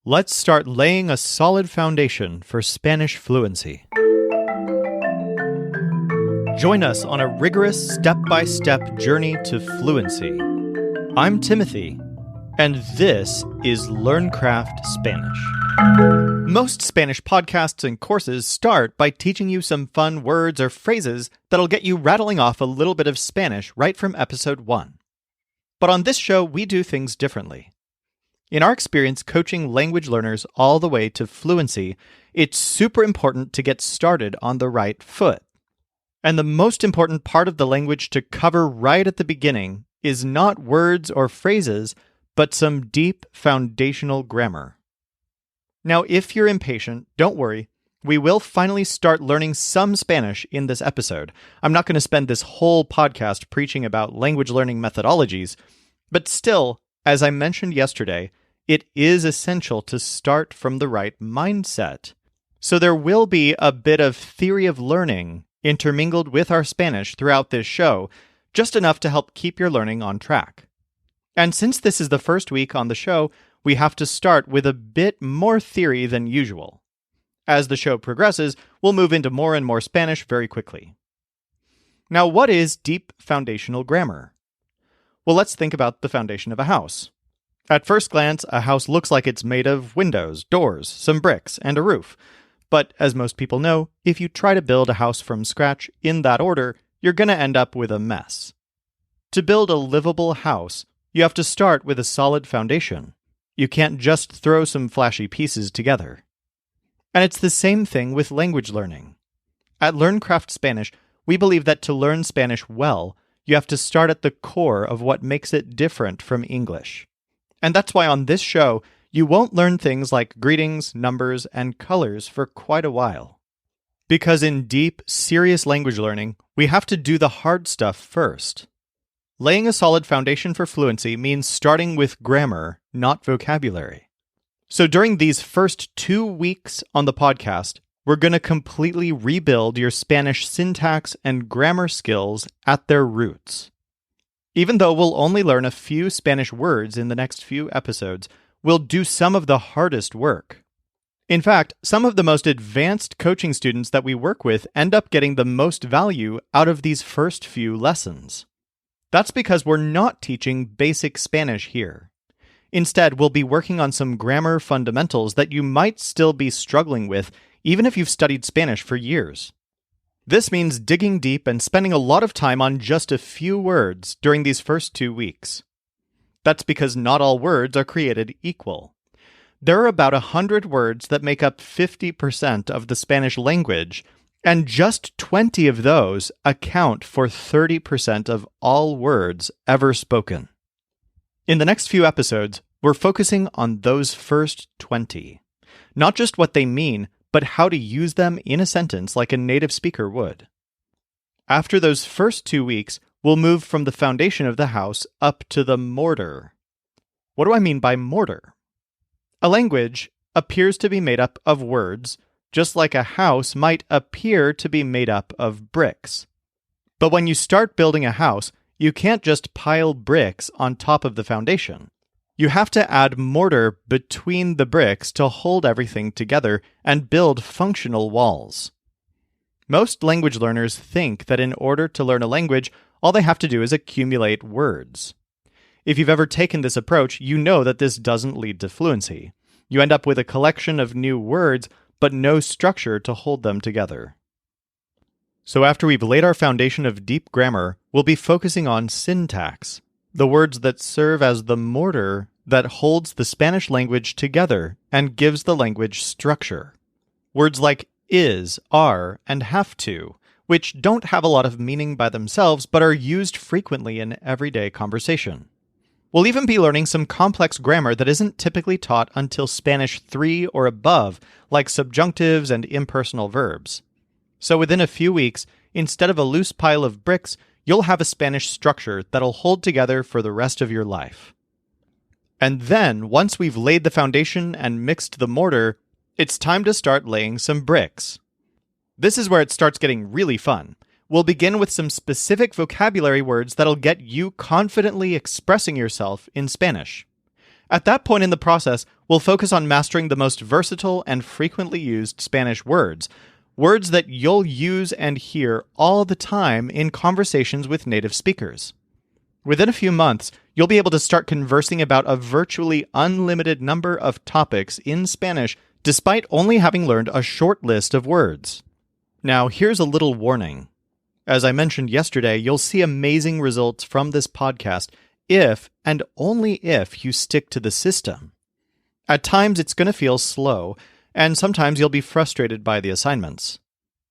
Let's start laying a solid foundation for Spanish fluency. Join us on a rigorous step-by-step journey to fluency. I'm Timothy, and this is LearnCraft Spanish. Most Spanish podcasts and courses start by teaching you some fun words or phrases that'll get you rattling off a little bit of Spanish right from episode 1. But on this show, we do things differently. In our experience coaching language learners all the way to fluency, it's super important to get started on the right foot. And the most important part of the language to cover right at the beginning is not words or phrases, but some deep foundational grammar. Now, if you're impatient, don't worry. We will finally start learning some Spanish in this episode. I'm not going to spend this whole podcast preaching about language learning methodologies, but still, as I mentioned yesterday, it is essential to start from the right mindset. So there will be a bit of theory of learning intermingled with our Spanish throughout this show, just enough to help keep your learning on track. And since this is the first week on the show, we have to start with a bit more theory than usual. As the show progresses, we'll move into more and more Spanish very quickly. Now, what is deep foundational grammar? Well, let's think about the foundation of a house. At first glance, a house looks like it's made of windows, doors, some bricks, and a roof. But as most people know, if you try to build a house from scratch in that order, you're going to end up with a mess. To build a livable house, you have to start with a solid foundation. You can't just throw some flashy pieces together. And it's the same thing with language learning. At LearnCraft Spanish, we believe that to learn Spanish well, you have to start at the core of what makes it different from English. And that's why on this show, you won't learn things like greetings, numbers, and colors for quite a while. Because in deep, serious language learning, we have to do the hard stuff first. Laying a solid foundation for fluency means starting with grammar, not vocabulary. So during these first 2 weeks on the podcast, we're going to completely rebuild your Spanish syntax and grammar skills at their roots. Even though we'll only learn a few Spanish words in the next few episodes, we'll do some of the hardest work. In fact, some of the most advanced coaching students that we work with end up getting the most value out of these first few lessons. That's because we're not teaching basic Spanish here. Instead, we'll be working on some grammar fundamentals that you might still be struggling with, even if you've studied Spanish for years. This means digging deep and spending a lot of time on just a few words during these first 2 weeks. That's because not all words are created equal. There are about 100 words that make up 50% of the Spanish language, and just 20 of those account for 30% of all words ever spoken. In the next few episodes, we're focusing on those first 20. Not just what they mean, but how to use them in a sentence like a native speaker would. After those first 2 weeks, we'll move from the foundation of the house up to the mortar. What do I mean by mortar? A language appears to be made up of words, just like a house might appear to be made up of bricks. But when you start building a house, you can't just pile bricks on top of the foundation. You have to add mortar between the bricks to hold everything together and build functional walls. Most language learners think that in order to learn a language, all they have to do is accumulate words. If you've ever taken this approach, you know that this doesn't lead to fluency. You end up with a collection of new words, but no structure to hold them together. So after we've laid our foundation of deep grammar, we'll be focusing on syntax, the words that serve as the mortar that holds the Spanish language together and gives the language structure. Words like is, are, and have to, which don't have a lot of meaning by themselves but are used frequently in everyday conversation. We'll even be learning some complex grammar that isn't typically taught until Spanish 3 or above, like subjunctives and impersonal verbs. So within a few weeks, instead of a loose pile of bricks, you'll have a Spanish structure that'll hold together for the rest of your life. And then, once we've laid the foundation and mixed the mortar, it's time to start laying some bricks. This is where it starts getting really fun. We'll begin with some specific vocabulary words that'll get you confidently expressing yourself in Spanish. At that point in the process, we'll focus on mastering the most versatile and frequently used Spanish words, words that you'll use and hear all the time in conversations with native speakers. Within a few months, you'll be able to start conversing about a virtually unlimited number of topics in Spanish despite only having learned a short list of words. Now, here's a little warning. As I mentioned yesterday, you'll see amazing results from this podcast if and only if you stick to the system. At times, it's going to feel slow, and sometimes you'll be frustrated by the assignments.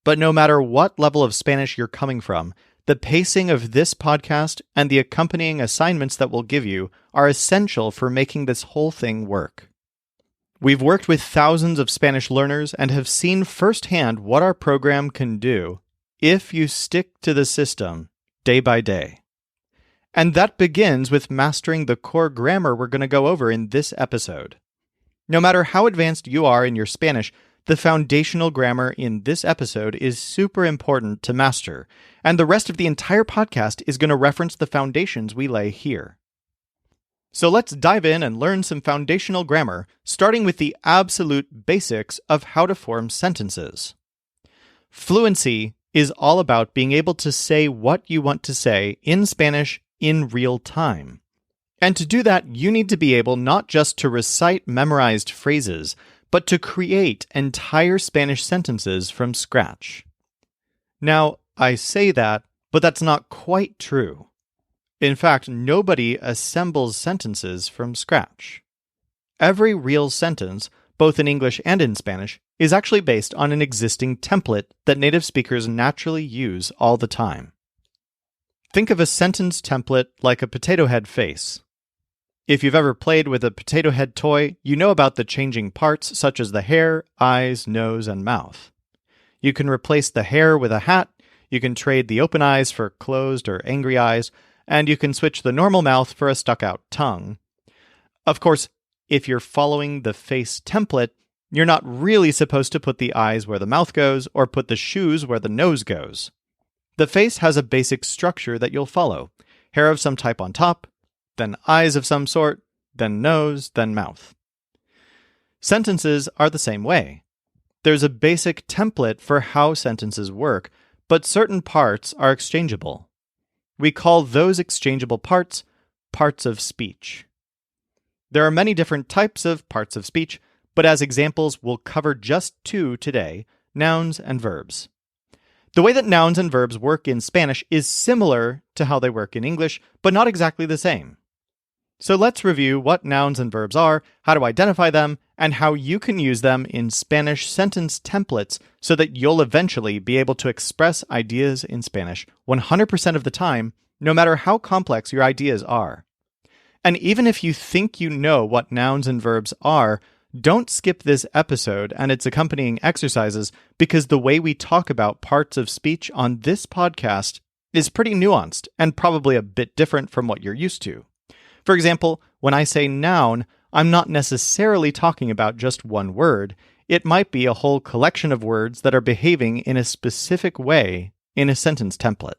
But no matter what level of Spanish you're coming from, the pacing of this podcast and the accompanying assignments that we'll give you are essential for making this whole thing work. We've worked with thousands of Spanish learners and have seen firsthand what our program can do if you stick to the system day by day. And that begins with mastering the core grammar we're going to go over in this episode. No matter how advanced you are in your Spanish, the foundational grammar in this episode is super important to master, and the rest of the entire podcast is going to reference the foundations we lay here. So let's dive in and learn some foundational grammar, starting with the absolute basics of how to form sentences. Fluency is all about being able to say what you want to say in Spanish in real time. And to do that, you need to be able not just to recite memorized phrases, but to create entire Spanish sentences from scratch. Now, I say that, but that's not quite true. In fact, nobody assembles sentences from scratch. Every real sentence, both in English and in Spanish, is actually based on an existing template that native speakers naturally use all the time. Think of a sentence template like a potato head face. If you've ever played with a potato head toy, you know about the changing parts such as the hair, eyes, nose, and mouth. You can replace the hair with a hat, you can trade the open eyes for closed or angry eyes, and you can switch the normal mouth for a stuck-out tongue. Of course, if you're following the face template, you're not really supposed to put the eyes where the mouth goes or put the shoes where the nose goes. The face has a basic structure that you'll follow. Hair of some type on top, then eyes of some sort, then nose, then mouth. Sentences are the same way. There's a basic template for how sentences work, but certain parts are exchangeable. We call those exchangeable parts parts of speech. There are many different types of parts of speech, but as examples, we'll cover just two today, nouns and verbs. The way that nouns and verbs work in Spanish is similar to how they work in English, but not exactly the same. So let's review what nouns and verbs are, how to identify them, and how you can use them in Spanish sentence templates so that you'll eventually be able to express ideas in Spanish 100% of the time, no matter how complex your ideas are. And even if you think you know what nouns and verbs are, don't skip this episode and its accompanying exercises because the way we talk about parts of speech on this podcast is pretty nuanced and probably a bit different from what you're used to. For example, when I say noun, I'm not necessarily talking about just one word. It might be a whole collection of words that are behaving in a specific way in a sentence template.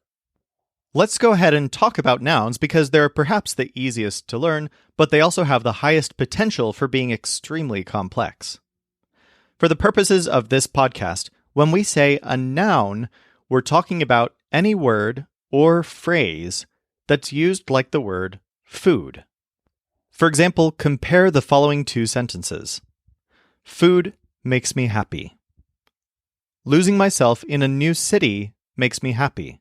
Let's go ahead and talk about nouns because they're perhaps the easiest to learn, but they also have the highest potential for being extremely complex. For the purposes of this podcast, when we say a noun, we're talking about any word or phrase that's used like the word food. For example, compare the following two sentences. Food makes me happy. Losing myself in a new city makes me happy.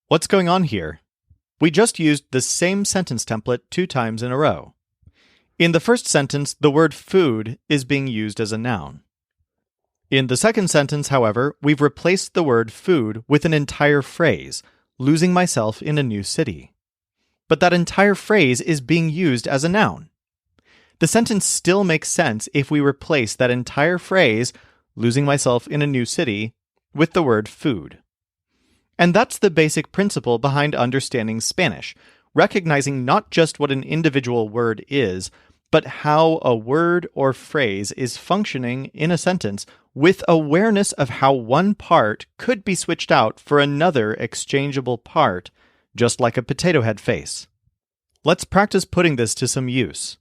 What's going on here? We just used the same sentence template 2 times in a row. In the first sentence, the word food is being used as a noun. In the second sentence, however, we've replaced the word food with an entire phrase, losing myself in a new city. But that entire phrase is being used as a noun. The sentence still makes sense if we replace that entire phrase, losing myself in a new city, with the word food. And that's the basic principle behind understanding Spanish, recognizing not just what an individual word is, but how a word or phrase is functioning in a sentence with awareness of how one part could be switched out for another exchangeable part, just like a potato head face. Let's practice putting this to some use.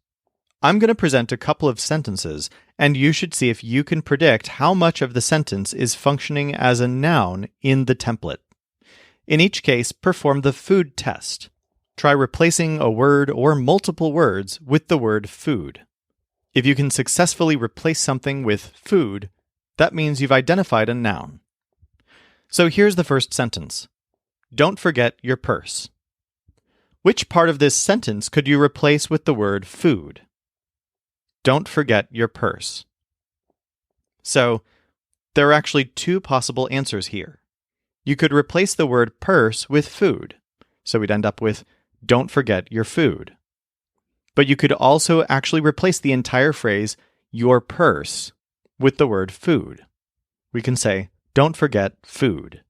I'm going to present a couple of sentences, and you should see if you can predict how much of the sentence is functioning as a noun in the template. In each case, perform the food test. Try replacing a word or multiple words with the word food. If you can successfully replace something with food, that means you've identified a noun. So here's the first sentence. Don't forget your purse. Which part of this sentence could you replace with the word food? Don't forget your purse. So, there are actually two possible answers here. You could replace the word purse with food, so we'd end up with don't forget your food. But you could also actually replace the entire phrase your purse with the word food. We can say don't forget food.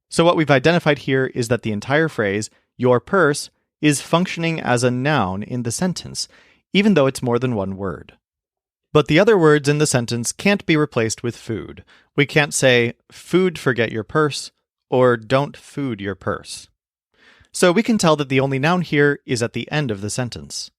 So what we've identified here is that the entire phrase your purse is functioning as a noun in the sentence, even though it's more than one word. But the other words in the sentence can't be replaced with food. We can't say, food forget your purse, or don't food your purse. So we can tell that the only noun here is at the end of the sentence.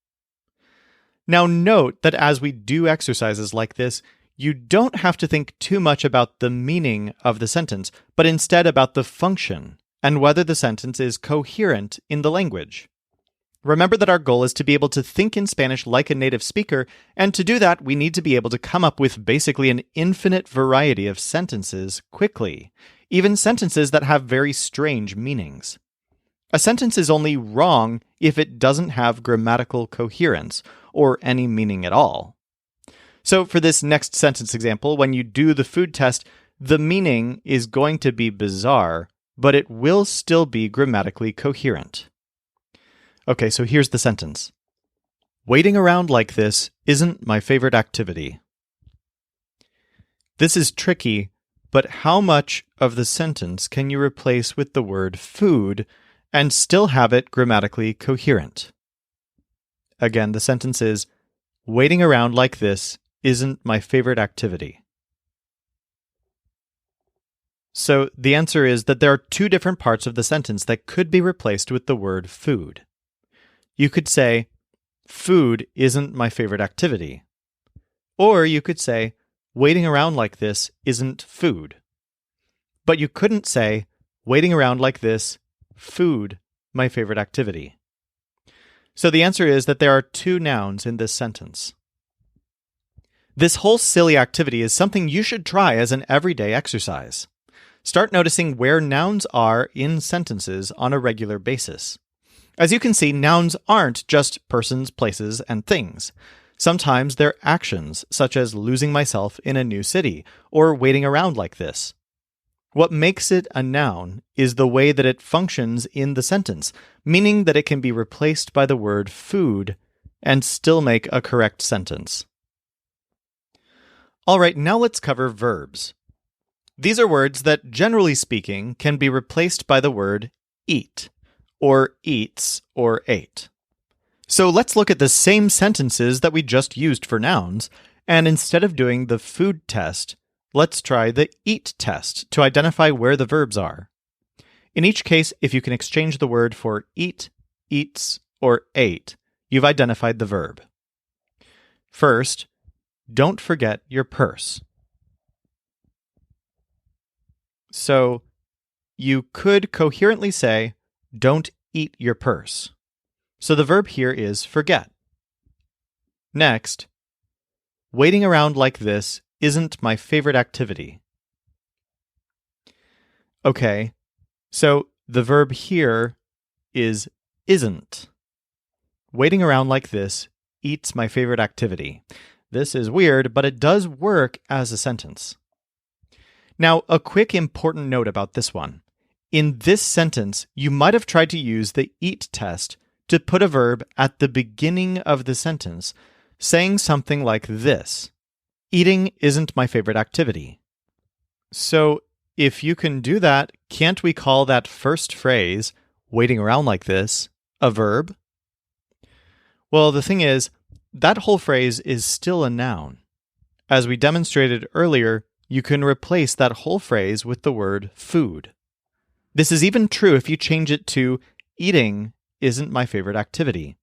Now note that as we do exercises like this, you don't have to think too much about the meaning of the sentence, but instead about the function and whether the sentence is coherent in the language. Remember that our goal is to be able to think in Spanish like a native speaker, and to do that, we need to be able to come up with basically an infinite variety of sentences quickly, even sentences that have very strange meanings. A sentence is only wrong if it doesn't have grammatical coherence, or any meaning at all. So for this next sentence example, when you do the food test, the meaning is going to be bizarre, but it will still be grammatically coherent. Okay, so here's the sentence. Waiting around like this isn't my favorite activity. This is tricky, but how much of the sentence can you replace with the word food and still have it grammatically coherent? Again, the sentence is, waiting around like this isn't my favorite activity. So the answer is that there are two different parts of the sentence that could be replaced with the word food. You could say, food isn't my favorite activity. Or you could say, waiting around like this isn't food. But you couldn't say, waiting around like this, food, my favorite activity. So the answer is that there are two nouns in this sentence. This whole silly activity is something you should try as an everyday exercise. Start noticing where nouns are in sentences on a regular basis. As you can see, nouns aren't just persons, places, and things. Sometimes they're actions, such as losing myself in a new city, or waiting around like this. What makes it a noun is the way that it functions in the sentence, meaning that it can be replaced by the word food and still make a correct sentence. All right, now let's cover verbs. These are words that, generally speaking, can be replaced by the word eat, or eats, or ate. So let's look at the same sentences that we just used for nouns, and instead of doing the food test, let's try the eat test to identify where the verbs are. In each case, if you can exchange the word for eat, eats, or ate, you've identified the verb. First, don't forget your purse. So you could coherently say, don't eat your purse. So the verb here is forget. Next, waiting around like this isn't my favorite activity. Okay, so the verb here is isn't. Waiting around like this eats my favorite activity. This is weird, but it does work as a sentence. Now, a quick important note about this one. In this sentence, you might have tried to use the eat test to put a verb at the beginning of the sentence, saying something like this: eating isn't my favorite activity. So, if you can do that, can't we call that first phrase, waiting around like this, a verb? Well, the thing is, that whole phrase is still a noun. As we demonstrated earlier, you can replace that whole phrase with the word food. This is even true if you change it to eating isn't my favorite activity,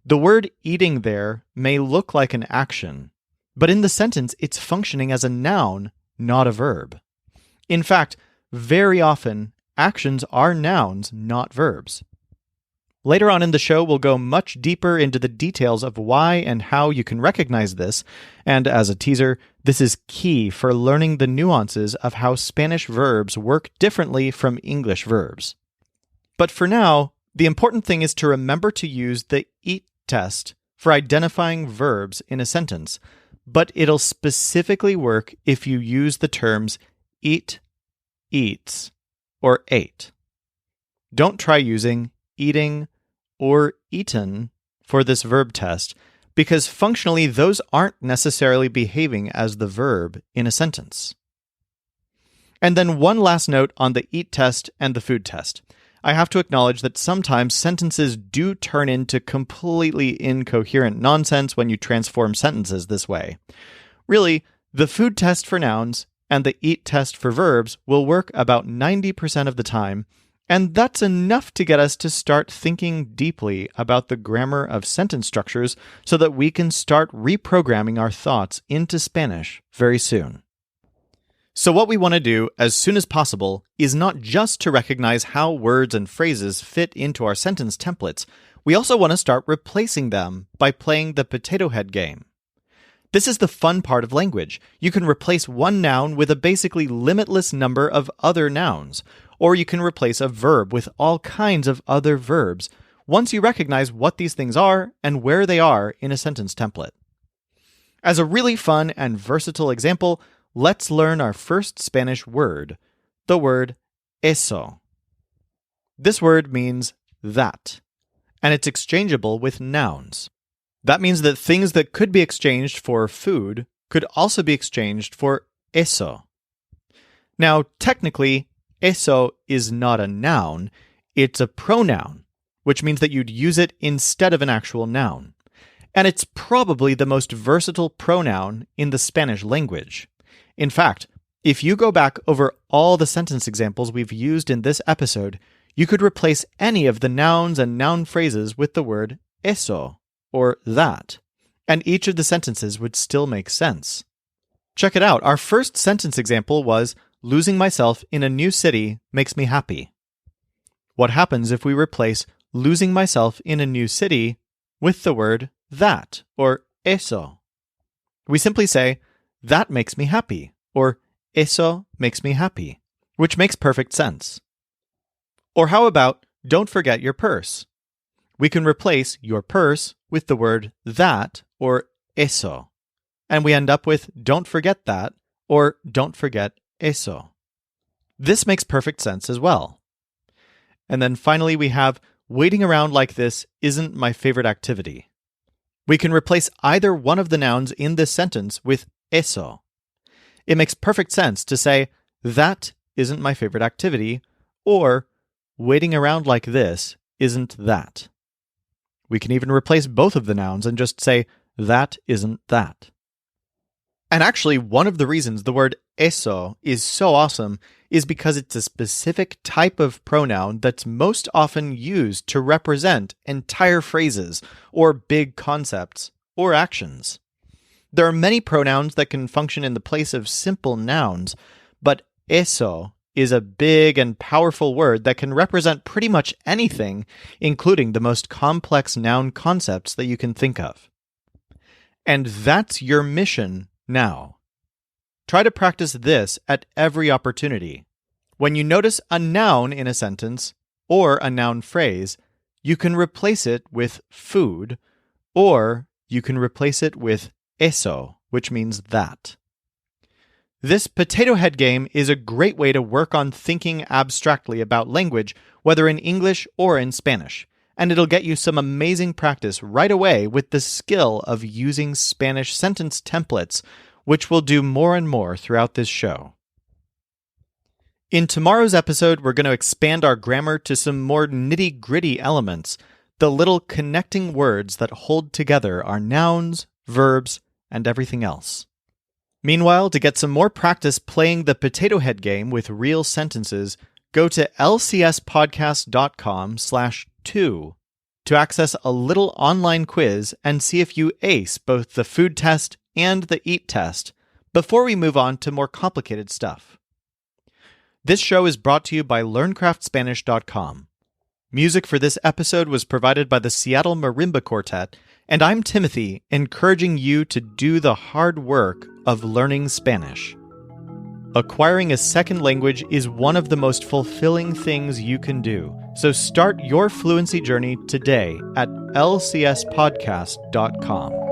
The word eating there may look like an action, but in the sentence it's functioning as a noun, not a verb. In fact, very often, actions are nouns, not verbs. Later on in the show, we'll go much deeper into the details of why and how you can recognize this, and as a teaser, this is key for learning the nuances of how Spanish verbs work differently from English verbs. But for now, the important thing is to remember to use the EAT test for identifying verbs in a sentence, but it'll specifically work if you use the terms eat, eats, or ate. Don't try using eating or eaten for this verb test, because functionally those aren't necessarily behaving as the verb in a sentence. And then one last note on the EAT test and the food test. I have to acknowledge that sometimes sentences do turn into completely incoherent nonsense when you transform sentences this way. Really, the food test for nouns and the EAT test for verbs will work about 90% of the time, and that's enough to get us to start thinking deeply about the grammar of sentence structures so that we can start reprogramming our thoughts into Spanish very soon. So what we want to do as soon as possible is not just to recognize how words and phrases fit into our sentence templates, we also want to start replacing them by playing the potato head game. This is the fun part of language. You can replace one noun with a basically limitless number of other nouns, or you can replace a verb with all kinds of other verbs once you recognize what these things are and where they are in a sentence template. As a really fun and versatile example, let's learn our first Spanish word, the word eso. This word means that, and it's exchangeable with nouns. That means that things that could be exchanged for food could also be exchanged for eso. Now, technically, eso is not a noun, it's a pronoun, which means that you'd use it instead of an actual noun. And it's probably the most versatile pronoun in the Spanish language. In fact, if you go back over all the sentence examples we've used in this episode, you could replace any of the nouns and noun phrases with the word eso, or that, and each of the sentences would still make sense. Check it out. Our first sentence example was, losing myself in a new city makes me happy. What happens if we replace losing myself in a new city with the word that, or eso? We simply say, that makes me happy, or eso makes me happy, which makes perfect sense. Or how about, don't forget your purse? We can replace your purse with the word that, or eso, and we end up with don't forget that, or don't forget eso. This makes perfect sense as well. And then finally we have, waiting around like this isn't my favorite activity. We can replace either one of the nouns in this sentence with eso. It makes perfect sense to say, that isn't my favorite activity, or waiting around like this isn't that. We can even replace both of the nouns and just say, that isn't that. And actually, one of the reasons the word eso is so awesome is because it's a specific type of pronoun that's most often used to represent entire phrases, or big concepts, or actions. There are many pronouns that can function in the place of simple nouns, but eso is a big and powerful word that can represent pretty much anything, including the most complex noun concepts that you can think of. And that's your mission now. Try to practice this at every opportunity. When you notice a noun in a sentence, or a noun phrase, you can replace it with food, or you can replace it with eso, which means that. This potato head game is a great way to work on thinking abstractly about language, whether in English or in Spanish, and it'll get you some amazing practice right away with the skill of using Spanish sentence templates, which we'll do more and more throughout this show. In tomorrow's episode, we're going to expand our grammar to some more nitty-gritty elements, the little connecting words that hold together our nouns, verbs, and everything else. Meanwhile, to get some more practice playing the potato head game with real sentences, go to lcspodcast.com/2 to access a little online quiz and see if you ace both the food test and the eat test before we move on to more complicated stuff. This show is brought to you by LearnCraftSpanish.com. Music for this episode was provided by the Seattle Marimba Quartet, and I'm Timothy, encouraging you to do the hard work of learning Spanish. Acquiring a second language is one of the most fulfilling things you can do, so start your fluency journey today at lcspodcast.com.